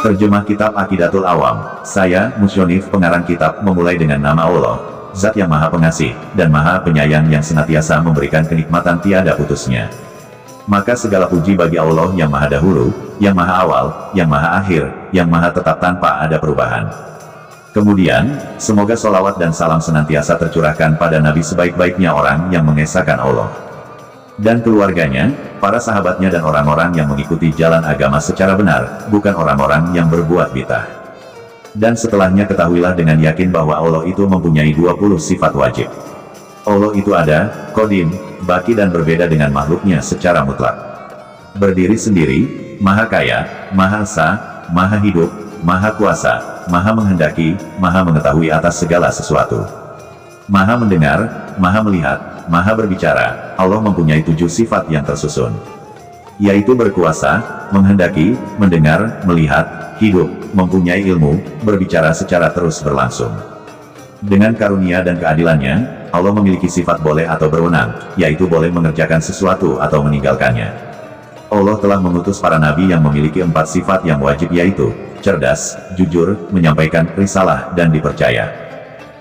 Terjemah Kitab Aqidatul Awam. Saya, Musyonif, pengarang kitab, memulai dengan nama Allah, Zat yang Maha Pengasih, dan Maha Penyayang yang senantiasa memberikan kenikmatan tiada putusnya. Maka segala puji bagi Allah yang Maha Dahulu, yang Maha Awal, yang Maha Akhir, yang Maha Tetap tanpa ada perubahan. Kemudian, semoga solawat dan salam senantiasa tercurahkan pada Nabi sebaik-baiknya orang yang mengesahkan Allah, dan keluarganya, para sahabatnya dan orang-orang yang mengikuti jalan agama secara benar, bukan orang-orang yang berbuat bid'ah. Dan setelahnya ketahuilah dengan yakin bahwa Allah itu mempunyai 20 sifat wajib. Allah itu ada, Qadim, Baqi dan berbeda dengan makhluknya secara mutlak. Berdiri sendiri, Maha Kaya, Maha Esa, Maha Hidup, Maha Kuasa, Maha Menghendaki, Maha Mengetahui atas segala sesuatu. Maha mendengar, Maha melihat, Maha berbicara. Allah mempunyai 7 sifat yang tersusun, yaitu berkuasa, menghendaki, mendengar, melihat, hidup, mempunyai ilmu, berbicara secara terus berlangsung. Dengan karunia dan keadilannya, Allah memiliki sifat boleh atau berwenang, yaitu boleh mengerjakan sesuatu atau meninggalkannya. Allah telah mengutus para nabi yang memiliki 4 sifat yang wajib, yaitu cerdas, jujur, menyampaikan risalah, dan dipercaya.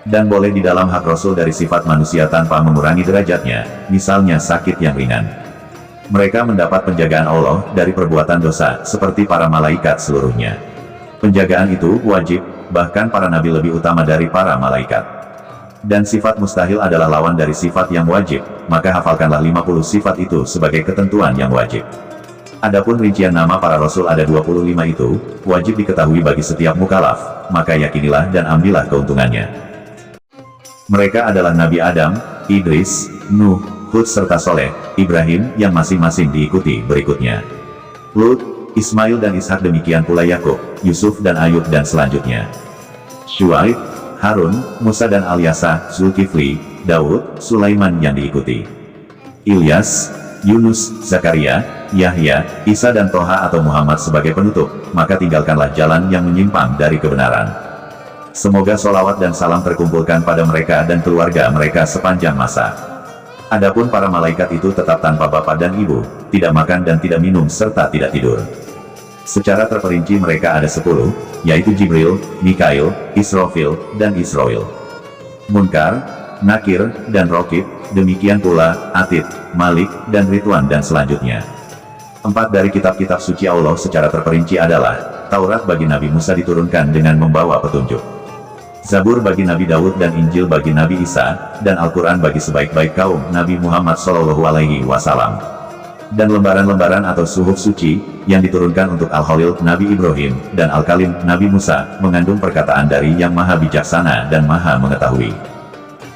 Dan boleh di dalam hak Rasul dari sifat manusia tanpa mengurangi derajatnya, misalnya sakit yang ringan. Mereka mendapat penjagaan Allah dari perbuatan dosa, seperti para malaikat seluruhnya. Penjagaan itu wajib, bahkan para nabi lebih utama dari para malaikat. Dan sifat mustahil adalah lawan dari sifat yang wajib, maka hafalkanlah 50 sifat itu sebagai ketentuan yang wajib. Adapun rincian nama para Rasul ada 25 itu, wajib diketahui bagi setiap mukallaf, maka yakinilah dan ambillah keuntungannya. Mereka adalah Nabi Adam, Idris, Nuh, Hud serta Soleh, Ibrahim yang masing-masing diikuti berikutnya. Lut, Ismail dan Ishak, demikian pula Yakub, Yusuf dan Ayub dan selanjutnya. Syuaib, Harun, Musa dan Alyasa, Zulkifli, Daud, Sulaiman yang diikuti. Ilyas, Yunus, Zakaria, Yahya, Isa dan Toha atau Muhammad sebagai penutup, maka tinggalkanlah jalan yang menyimpang dari kebenaran. Semoga solawat dan salam terkumpulkan pada mereka dan keluarga mereka sepanjang masa. Adapun para malaikat itu tetap tanpa bapak dan ibu, tidak makan dan tidak minum serta tidak tidur. Secara terperinci mereka ada 10, yaitu Jibril, Mikail, Israfil, dan Israil. Munkar, Nakir, dan Rokib, demikian pula Atid, Malik, dan Ridwan dan selanjutnya. 4 dari kitab-kitab suci Allah secara terperinci adalah Taurat bagi Nabi Musa diturunkan dengan membawa petunjuk, Zabur bagi Nabi Daud dan Injil bagi Nabi Isa, dan Al-Quran bagi sebaik-baik kaum Nabi Muhammad SAW. Dan lembaran-lembaran atau suhuf suci, yang diturunkan untuk Al-Khalil Nabi Ibrahim, dan Al-Kalim Nabi Musa, mengandung perkataan dari Yang Maha Bijaksana dan Maha Mengetahui.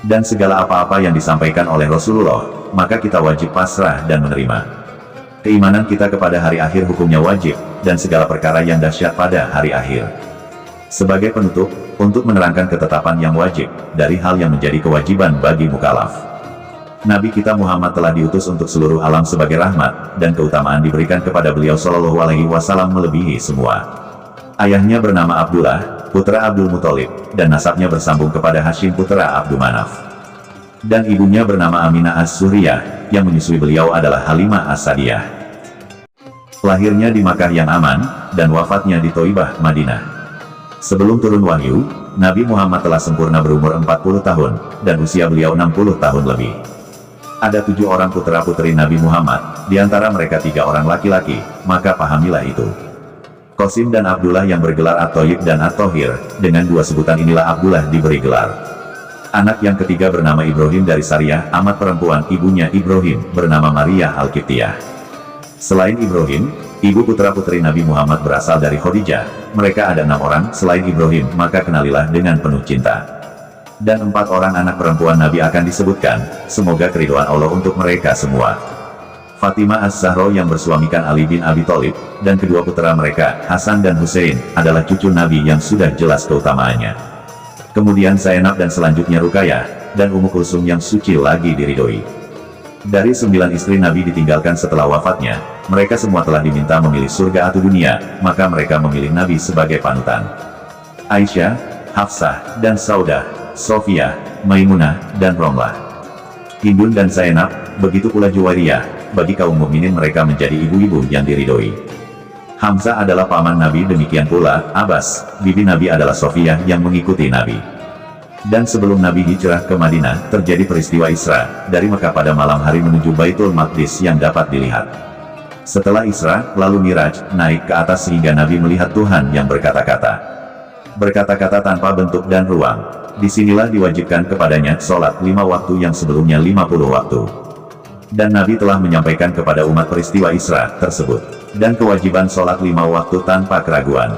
Dan segala apa-apa yang disampaikan oleh Rasulullah, maka kita wajib pasrah dan menerima. Keimanan kita kepada hari akhir hukumnya wajib, dan segala perkara yang dahsyat pada hari akhir. Sebagai penutup, untuk menerangkan ketetapan yang wajib, dari hal yang menjadi kewajiban bagi mukallaf. Nabi kita Muhammad telah diutus untuk seluruh alam sebagai rahmat, dan keutamaan diberikan kepada beliau SAW melebihi semua. Ayahnya bernama Abdullah, putra Abdul Muthalib, dan nasabnya bersambung kepada Hashim putra Abdul Manaf. Dan ibunya bernama Aminah As-Suriyah, yang menyusui beliau adalah Halimah As-Sadiyah. Lahirnya di Makkah yang aman, dan wafatnya di Thaibah, Madinah. Sebelum turun wahyu, Nabi Muhammad telah sempurna berumur 40 tahun, dan usia beliau 60 tahun lebih. Ada 7 orang putra-putri Nabi Muhammad, di antara mereka 3 orang laki-laki, maka pahamilah itu. Qasim dan Abdullah yang bergelar At-Thayyib dan At-Thahir, dengan 2 sebutan inilah Abdullah diberi gelar. Anak yang ketiga bernama Ibrahim dari Sariyah, amat perempuan ibunya Ibrahim, bernama Maria Al-Qibtiyah. Selain Ibrahim, ibu putra-putri Nabi Muhammad berasal dari Khadijah. Mereka ada 6 orang, selain Ibrahim, maka kenalilah dengan penuh cinta. Dan 4 orang anak perempuan Nabi akan disebutkan, semoga keridhaan Allah untuk mereka semua. Fatimah Az-Zahra yang bersuamikan Ali bin Abi Thalib, dan kedua putra mereka, Hasan dan Hussein, adalah cucu Nabi yang sudah jelas keutamaannya. Kemudian Zainab dan selanjutnya Ruqayyah, dan Ummu Kulsum yang suci lagi diridhoi. Dari 9 istri Nabi ditinggalkan setelah wafatnya, mereka semua telah diminta memilih surga atau dunia, maka mereka memilih Nabi sebagai panutan. Aisyah, Hafsah, dan Saudah, Sofiyah, Maimunah, dan Romlah. Hindun dan Zainab, begitu pula Juwairiyah, bagi kaum mukminin mereka menjadi ibu-ibu yang diridhoi. Hamzah adalah paman Nabi, demikian pula Abbas, bibi Nabi adalah Sofiyah yang mengikuti Nabi. Dan sebelum Nabi hijrah ke Madinah, terjadi peristiwa Isra, dari Mekah pada malam hari menuju Baitul Maqdis yang dapat dilihat. Setelah Isra, lalu Miraj, naik ke atas sehingga Nabi melihat Tuhan yang berkata-kata. Berkata-kata tanpa bentuk dan ruang. Disinilah diwajibkan kepadanya sholat 5 waktu yang sebelumnya 50 waktu. Dan Nabi telah menyampaikan kepada umat peristiwa Isra tersebut. Dan kewajiban sholat 5 waktu tanpa keraguan.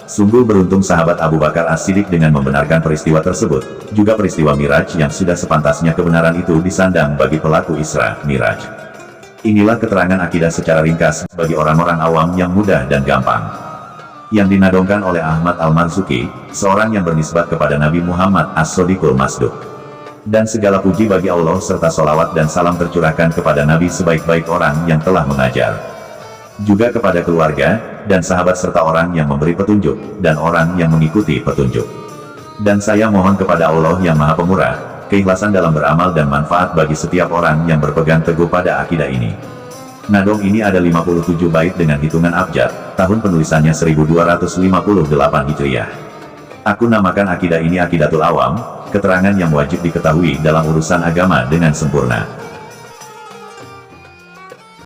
Sungguh beruntung sahabat Abu Bakar As-Siddiq dengan membenarkan peristiwa tersebut. Juga peristiwa Miraj yang sudah sepantasnya kebenaran itu disandang bagi pelaku Isra, Miraj. Inilah keterangan akidah secara ringkas, bagi orang-orang awam yang mudah dan gampang. Yang dinadongkan oleh Ahmad Al-Marzuki, seorang yang bernisbat kepada Nabi Muhammad As-Sodiqul Masduq. Dan segala puji bagi Allah serta solawat dan salam tercurahkan kepada Nabi sebaik-baik orang yang telah mengajar. Juga kepada keluarga, dan sahabat serta orang yang memberi petunjuk, dan orang yang mengikuti petunjuk. Dan saya mohon kepada Allah yang Maha Pemurah, keikhlasan dalam beramal dan manfaat bagi setiap orang yang berpegang teguh pada akidah ini. Nadong ini ada 57 bait dengan hitungan abjad, tahun penulisannya 1258 Hijriah. Aku namakan akidah ini Aqidatul Awam, keterangan yang wajib diketahui dalam urusan agama dengan sempurna.